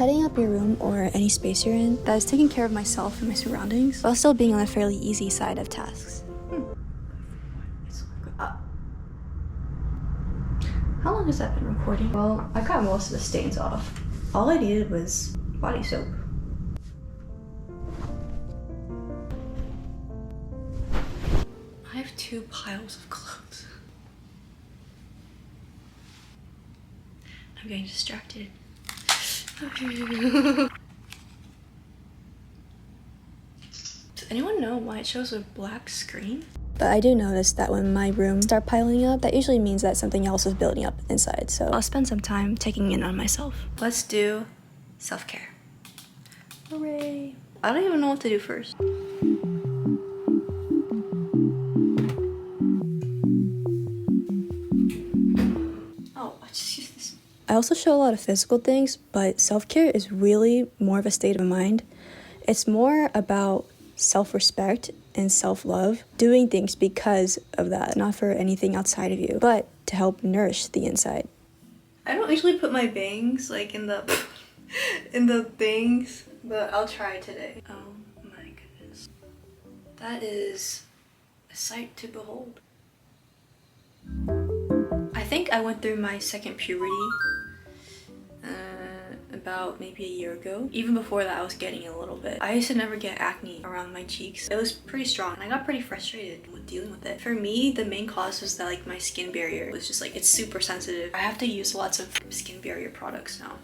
tidying up your room or any space you're in that is taking care of myself and my surroundings while still being on the fairly easy side of tasks. How long has that been recording? Well, I got most of the stains off. All I needed was body soap. I have 2 piles of clothes. I'm getting distracted. Does anyone know why it shows a black screen? But I do notice that when my room starts piling up, that usually means that something else is building up inside. So I'll spend some time taking in on myself. Let's do self-care. Hooray! I don't even know what to do first. I also show a lot of physical things, but self-care is really more of a state of mind. It's more about self-respect and self-love, doing things because of that, not for anything outside of you, but to help nourish the inside. I don't usually put my bangs like in the things, but I'll try today. Oh my goodness. That is a sight to behold. I think I went through my second puberty about maybe a year ago. Even before that, I was getting it a little bit. I used to never get acne around my cheeks. It was pretty strong and I got pretty frustrated with dealing with it. For me, the main cause was that like my skin barrier was just like, it's super sensitive. I have to use lots of skin barrier products now.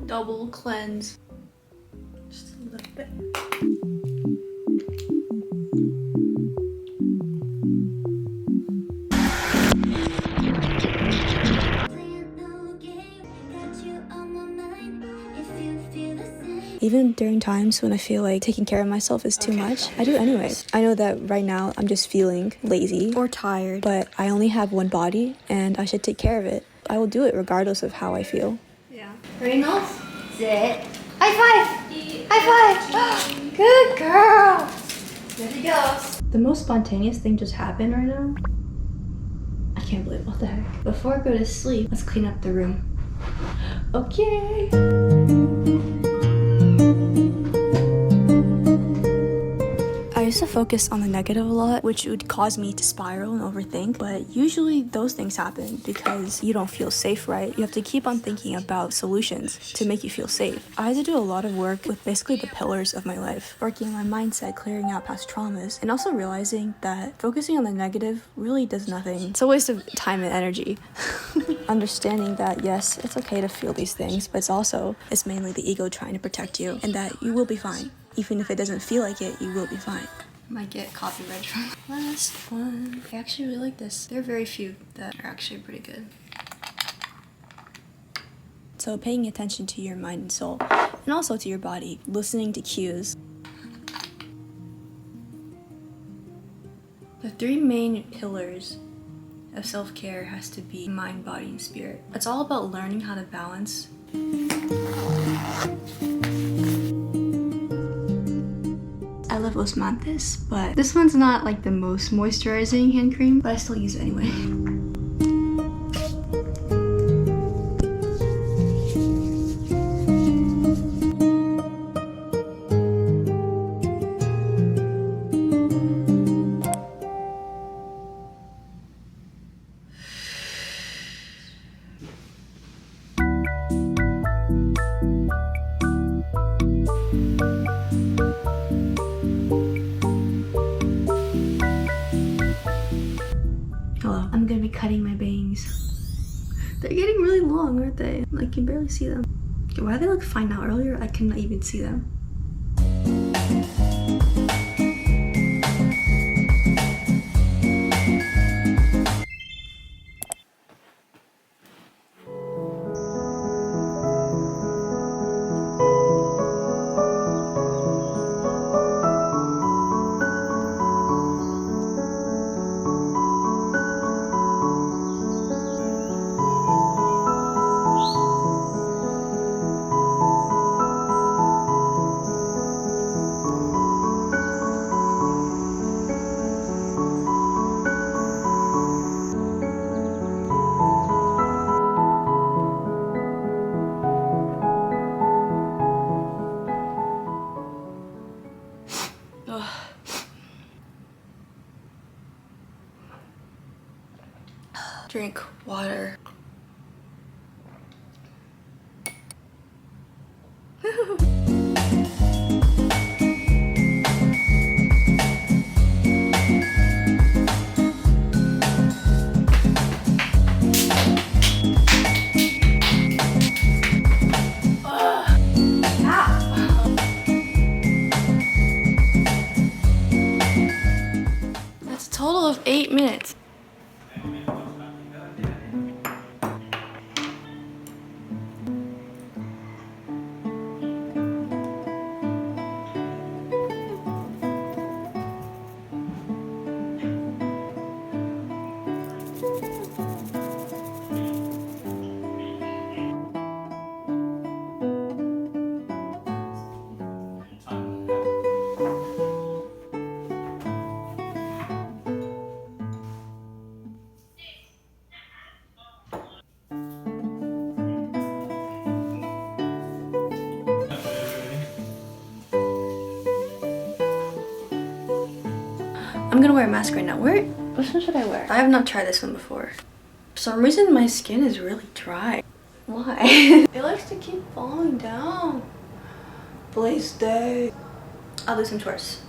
Double cleanse. Just a little bit. Even during times when I feel like taking care of myself is too much, I do it anyways. I know that right now I'm just feeling lazy or tired, but I only have one body and I should take care of it. I will do it regardless of how I feel. Yeah. Reynolds, sit. High five! High five! Good girl! There she goes. The most spontaneous thing just happened right now. I can't believe what the heck. Before I go to sleep, let's clean up the room. Okay. I used to focus on the negative a lot, which would cause me to spiral and overthink, but usually those things happen because you don't feel safe, right? You have to keep on thinking about solutions to make you feel safe. I had to do a lot of work with basically the pillars of my life, working on my mindset, clearing out past traumas, and also realizing that focusing on the negative really does nothing. It's a waste of time and energy. Understanding that yes, it's okay to feel these things, but it's mainly the ego trying to protect you, and that you will be fine. Even if it doesn't feel like it, you will be fine. Might get copyright from last one. I actually really like this. There are very few that are actually pretty good. So paying attention to your mind and soul, and also to your body, listening to cues. The 3 main pillars of self-care has to be mind, body, and spirit. It's all about learning how to balance. I love Osmanthus, but this one's not like the most moisturizing hand cream, but I still use it anyway. Hello, I'm gonna be cutting my bangs. They're getting really long, aren't they? I can barely see them. Why did they look fine now? Earlier, I couldn't even see them. Drink water. That's a total of 8 minutes. I'm gonna wear a mask right now. Which one should I wear? I have not tried this one before. For some reason, my skin is really dry. Why? It likes to keep falling down. Blaze day. I'll do some chores.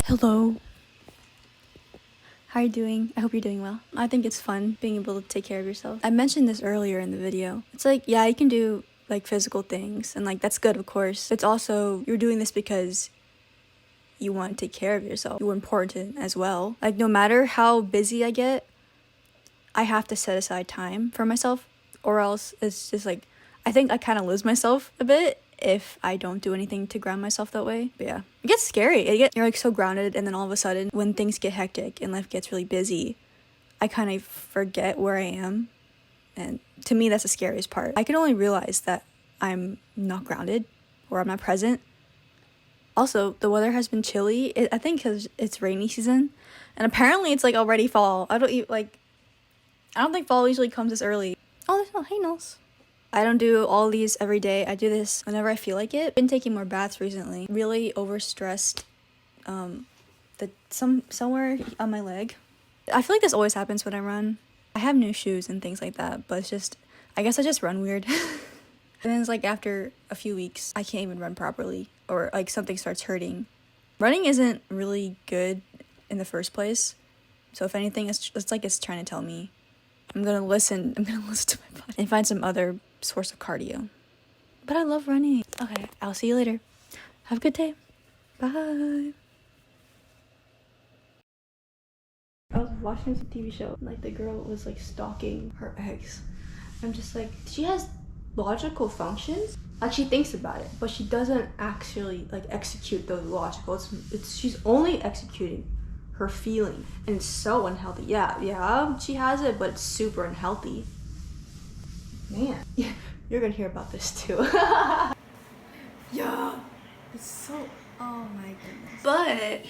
Hello. How are you doing? I hope you're doing well. I think it's fun being able to take care of yourself. I mentioned this earlier in the video. It's like, yeah, you can do like physical things and like that's good, of course. It's also, you're doing this because you want to take care of yourself. You're important as well. Like no matter how busy I get, I have to set aside time for myself or else it's just like, I think I kind of lose myself a bit if I don't do anything to ground myself that way. But yeah, it gets scary. You're like so grounded and then all of a sudden when things get hectic and life gets really busy, I kind of forget where I am. And to me, that's the scariest part. I can only realize that I'm not grounded or I'm not present. Also, the weather has been chilly. I think because it's rainy season and apparently it's like already fall. I don't think fall usually comes this early. Oh, there's no halos. I don't do all these every day. I do this whenever I feel like it. I've been taking more baths recently. Really overstressed somewhere on my leg. I feel like this always happens when I run. I have new shoes and things like that, but it's just, I guess I just run weird. And then it's like after a few weeks, I can't even run properly or like something starts hurting. Running isn't really good in the first place. So if anything, it's like it's trying to tell me, I'm gonna listen to my body and find some other source of cardio. But I love running. Okay, I'll see you later. Have a good day. Bye. I was watching this TV show, like the girl was like stalking her ex. I'm just like, she has logical functions. Like she thinks about it, but she doesn't actually like execute those logical. She's only executing her feeling, and it's so unhealthy. Yeah, she has it, but it's super unhealthy. Man, you're gonna hear about this too. Yeah, it's so, oh my goodness. But